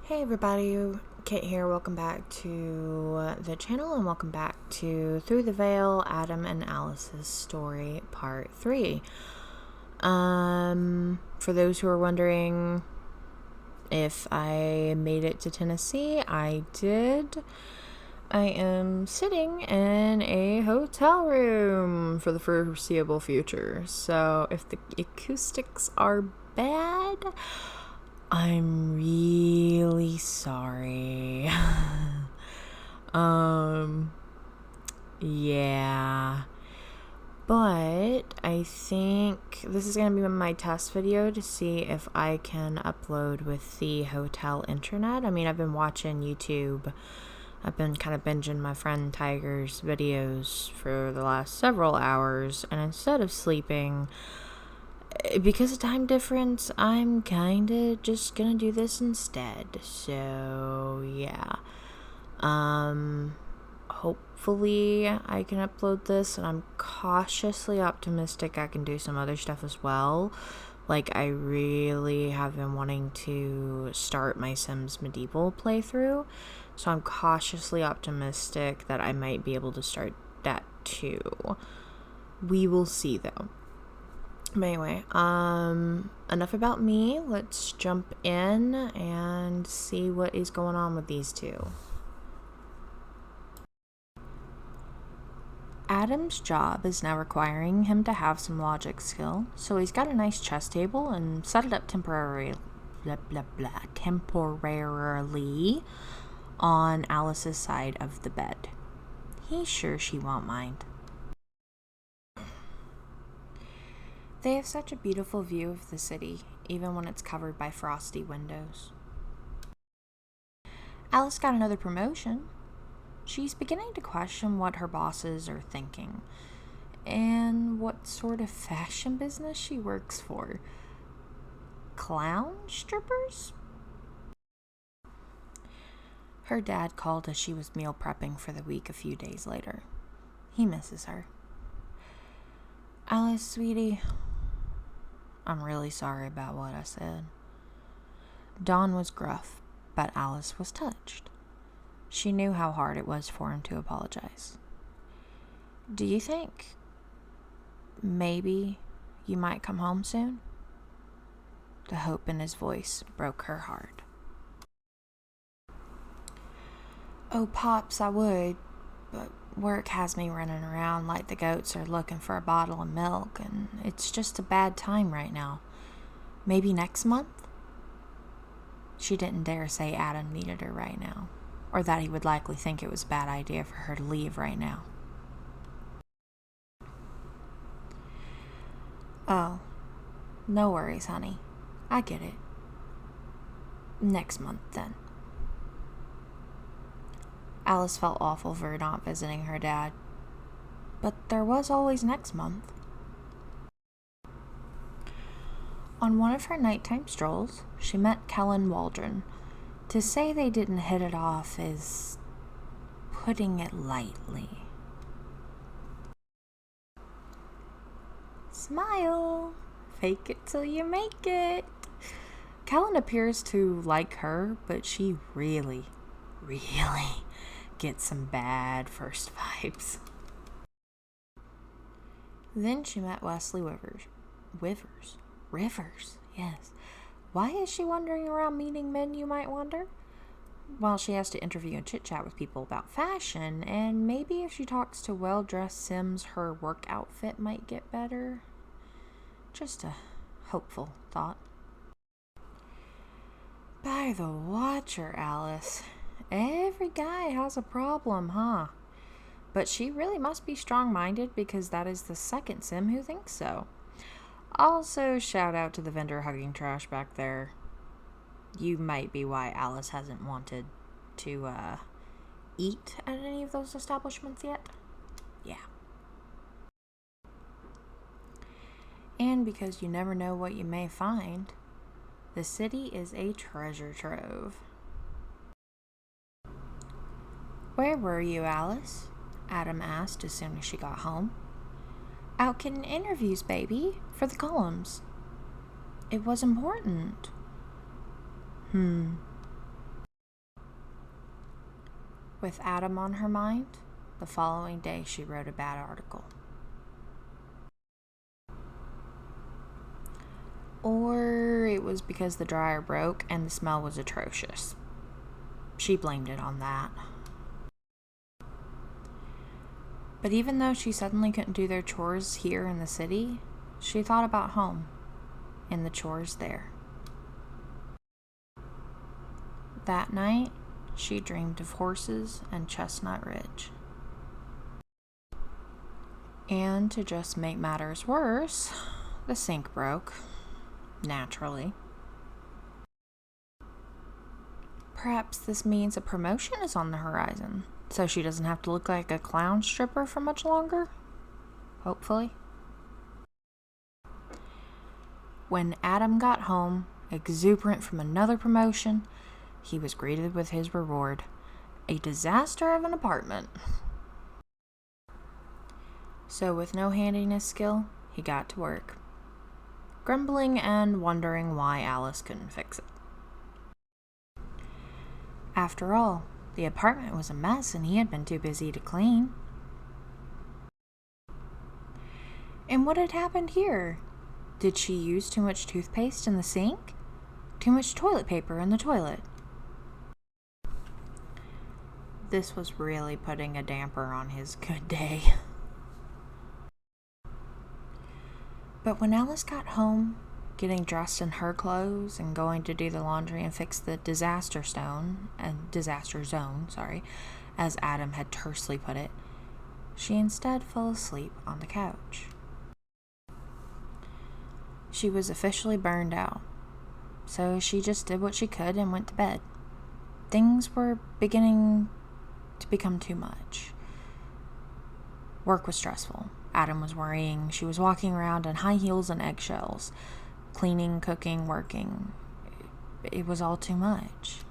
Hey everybody, Kit here. Welcome back to the channel and welcome back to Through the Veil, Adam and Alice's Story Part 3. For those who are wondering if I made it to Tennessee, I did. I am sitting in a hotel room for the foreseeable future. So if the acoustics are bad, I'm really sorry. Yeah. But I think this is going to be my test video to see if I can upload with the hotel internet. I mean, I've been watching YouTube. I've been kind of binging my friend Tiger's videos for the last several hours, and instead of sleeping, because of time difference, I'm kind of just gonna do this instead. So yeah, hopefully I can upload this, and I'm cautiously optimistic I can do some other stuff as well. Like, I really have been wanting to start my Sims Medieval playthrough, so I'm cautiously optimistic that I might be able to start that too. We will see though. But anyway, enough about me. Let's jump in and see what is going on with these two. Adam's job is now requiring him to have some logic skill, so he's got a nice chess table and set it up temporarily on Alice's side of the bed. He's sure she won't mind. They have such a beautiful view of the city, even when it's covered by frosty windows. Alice got another promotion. She's beginning to question what her bosses are thinking, and what sort of fashion business she works for. Clown strippers? Her dad called as she was meal prepping for the week a few days later. He misses her. Alice, sweetie, I'm really sorry about what I said. Dawn was gruff, but Alice was touched. She knew how hard it was for him to apologize. Do you think maybe you might come home soon? The hope in his voice broke her heart. Oh, Pops, I would, but work has me running around like the goats are looking for a bottle of milk, and it's just a bad time right now. Maybe next month? She didn't dare say Adam needed her right now, or that he would likely think it was a bad idea for her to leave right now. Oh, no worries, honey. I get it. Next month, then. Alice felt awful for not visiting her dad, but there was always next month. On one of her nighttime strolls, she met Kellen Waldron. To say they didn't hit it off is putting it lightly. Smile! Fake it till you make it! Kellen appears to like her, but she really gets some bad first vibes. Then she met Wesley Rivers, yes. Why is she wandering around meeting men, you might wonder? Well, she has to interview and chit-chat with people about fashion, and maybe if she talks to well-dressed Sims, her work outfit might get better. Just a hopeful thought. By the Watcher, Alice. Every guy has a problem, huh? But she really must be strong-minded, because that is the second Sim who thinks so. Also, shout out to the vendor hugging trash back there. You might be why Alice hasn't wanted to eat at any of those establishments yet. Yeah. And because you never know what you may find, the city is a treasure trove. Where were you, Alice? Adam asked as soon as she got home. Out getting interviews, baby, for the columns. It was important. With Adam on her mind, the following day she wrote a bad article. Or it was because the dryer broke and the smell was atrocious. She blamed it on that. But even though she suddenly couldn't do their chores here in the city, she thought about home and the chores there. That night, she dreamed of horses and Chestnut Ridge. And to just make matters worse, the sink broke. Naturally. Perhaps this means a promotion is on the horizon, so she doesn't have to look like a clown stripper for much longer? Hopefully. When Adam got home, exuberant from another promotion, he was greeted with his reward, a disaster of an apartment. So with no handiness skill, he got to work, grumbling and wondering why Alice couldn't fix it. After all, the apartment was a mess and he had been too busy to clean. And what had happened here? Did she use too much toothpaste in the sink? Too much toilet paper in the toilet? This was really putting a damper on his good day. But when Alice got home, getting dressed in her clothes and going to do the laundry and fix the disaster zone, as Adam had tersely put it, she instead fell asleep on the couch. She was officially burned out, so she just did what she could and went to bed. Things were beginning to become too much. Work was stressful. Adam was worrying. She was walking around in high heels and eggshells. Cleaning, cooking, working. It was all too much.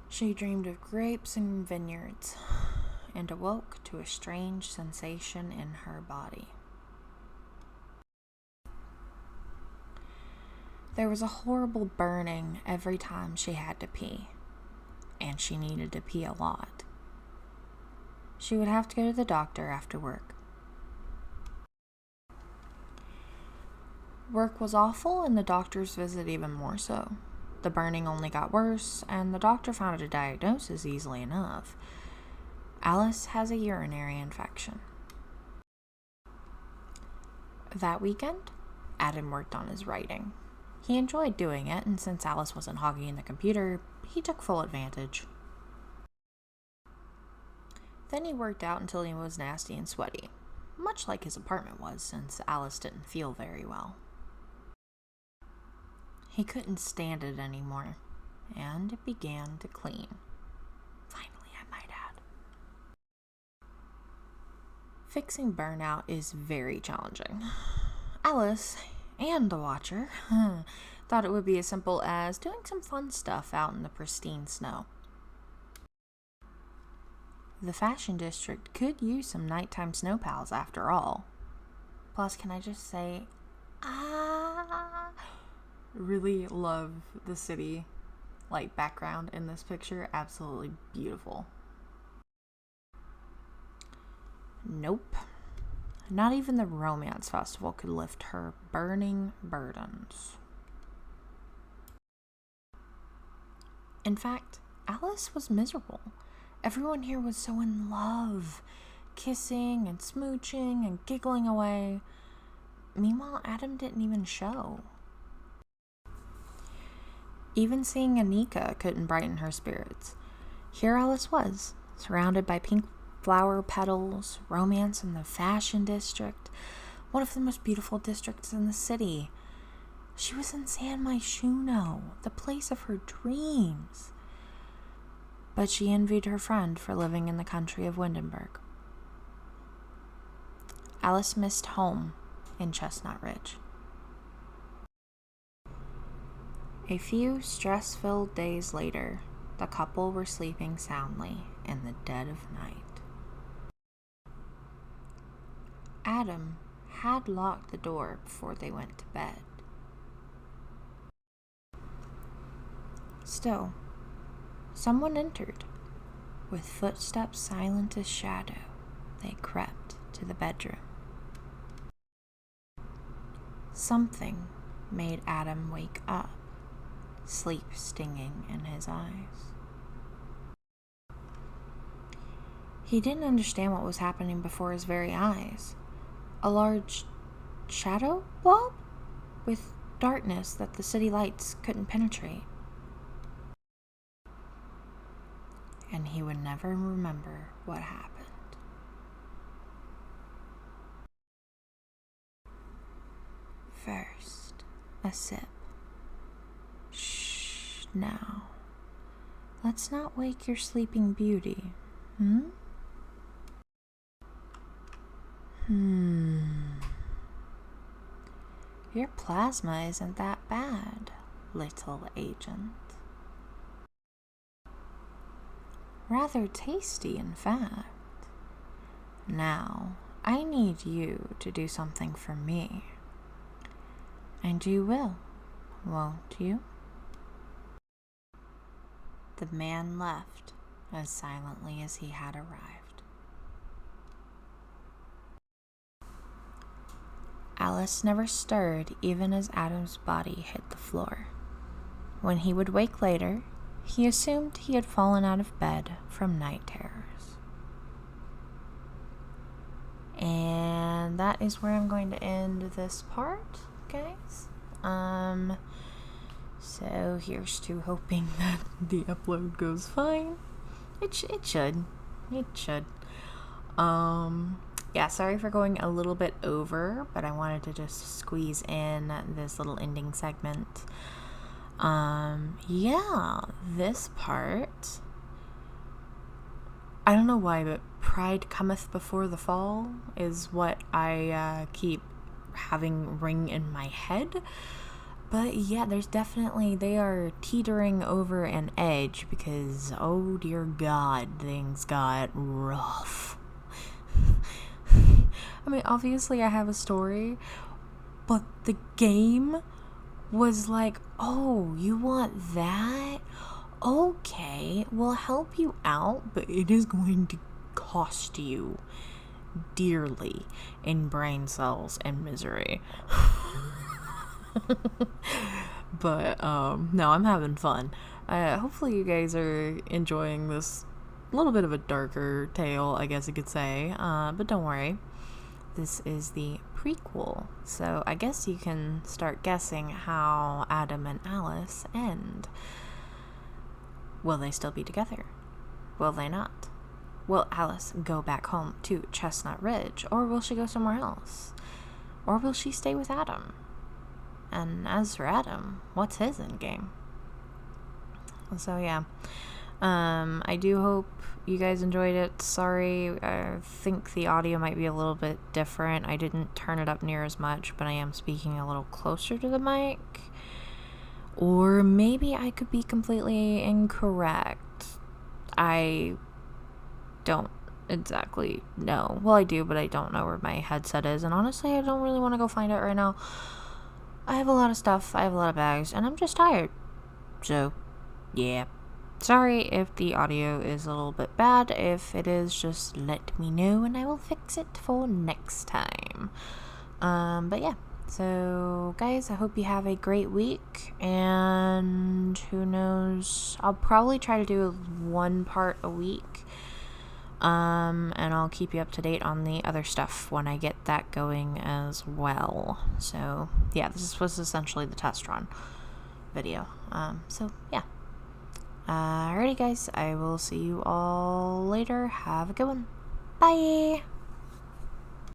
She dreamed of grapes and vineyards and awoke to a strange sensation in her body. There was a horrible burning every time she had to pee, and she needed to pee a lot. She would have to go to the doctor after work. Work was awful, and the doctor's visit even more so. The burning only got worse, and the doctor found a diagnosis easily enough. Alice has a urinary infection. That weekend, Adam worked on his writing. He enjoyed doing it, and since Alice wasn't hogging the computer, he took full advantage. Then he worked out until he was nasty and sweaty, much like his apartment was, since Alice didn't feel very well. He couldn't stand it anymore, and it began to clean. Finally, I might add. Fixing burnout is very challenging. Alice, and the Watcher, thought it would be as simple as doing some fun stuff out in the pristine snow. The fashion district could use some nighttime snow pals after all. Plus, can I just say, really love the city background in this picture. Absolutely beautiful. Nope. Not even the romance festival could lift her burning burdens. In fact, Alice was miserable. Everyone here was so in love, kissing and smooching and giggling away. Meanwhile, Adam didn't even show. Even seeing Anika couldn't brighten her spirits. Here Alice was, surrounded by pink flower petals, romance in the fashion district, one of the most beautiful districts in the city. She was in San Myshuno, the place of her dreams. But she envied her friend for living in the country of Windenburg. Alice missed home in Chestnut Ridge. A few stress-filled days later, the couple were sleeping soundly in the dead of night. Adam had locked the door before they went to bed. Still, someone entered. With footsteps silent as shadow, they crept to the bedroom. Something made Adam wake up, sleep stinging in his eyes. He didn't understand what was happening before his very eyes. A large shadow blob with darkness that the city lights couldn't penetrate. And he would never remember what happened. First, a sip. Shh, now. Let's not wake your sleeping beauty, Your plasma isn't that bad, little agent. Rather tasty, in fact. Now, I need you to do something for me. And you will, won't you? The man left as silently as he had arrived. Alice never stirred even as Adam's body hit the floor. When he would wake later, he assumed he had fallen out of bed from night terrors. And that is where I'm going to end this part, guys. So here's to hoping that the upload goes fine. It should. Yeah, sorry for going a little bit over, but I wanted to just squeeze in this little ending segment. Yeah, this part, I don't know why, but pride cometh before the fall is what I keep having ring in my head. But yeah, there's definitely, they are teetering over an edge because, oh dear God, things got rough. I mean, obviously I have a story, but the game was like, oh, you want that? Okay, we'll help you out, but it is going to cost you dearly in brain cells and misery. But no, I'm having fun. Hopefully you guys are enjoying this little bit of a darker tale, I guess you could say, but don't worry, this is the prequel, so I guess you can start guessing how Adam and Alice end. Will they still be together? Will they not? Will Alice go back home to Chestnut Ridge, or will she go somewhere else? Or will she stay with Adam? And as for Adam, what's his endgame? So yeah, I do hope you guys enjoyed it. Sorry, I think the audio might be a little bit different. I didn't turn it up near as much, but I am speaking a little closer to the mic. Or maybe I could be completely incorrect. I don't exactly know. Well, I do, but I don't know where my headset is. And honestly, I don't really want to go find it right now. I have a lot of stuff. I have a lot of bags. And I'm just tired. So, yeah. Sorry if the audio is a little bit bad. If it is, just let me know and I will fix it for next time. But yeah. So, guys, I hope you have a great week, and who knows, I'll probably try to do one part a week, and I'll keep you up to date on the other stuff when I get that going as well. So, yeah, this was essentially the test run video. So, yeah. Alrighty, guys, I will see you all later. Have a good one. Bye!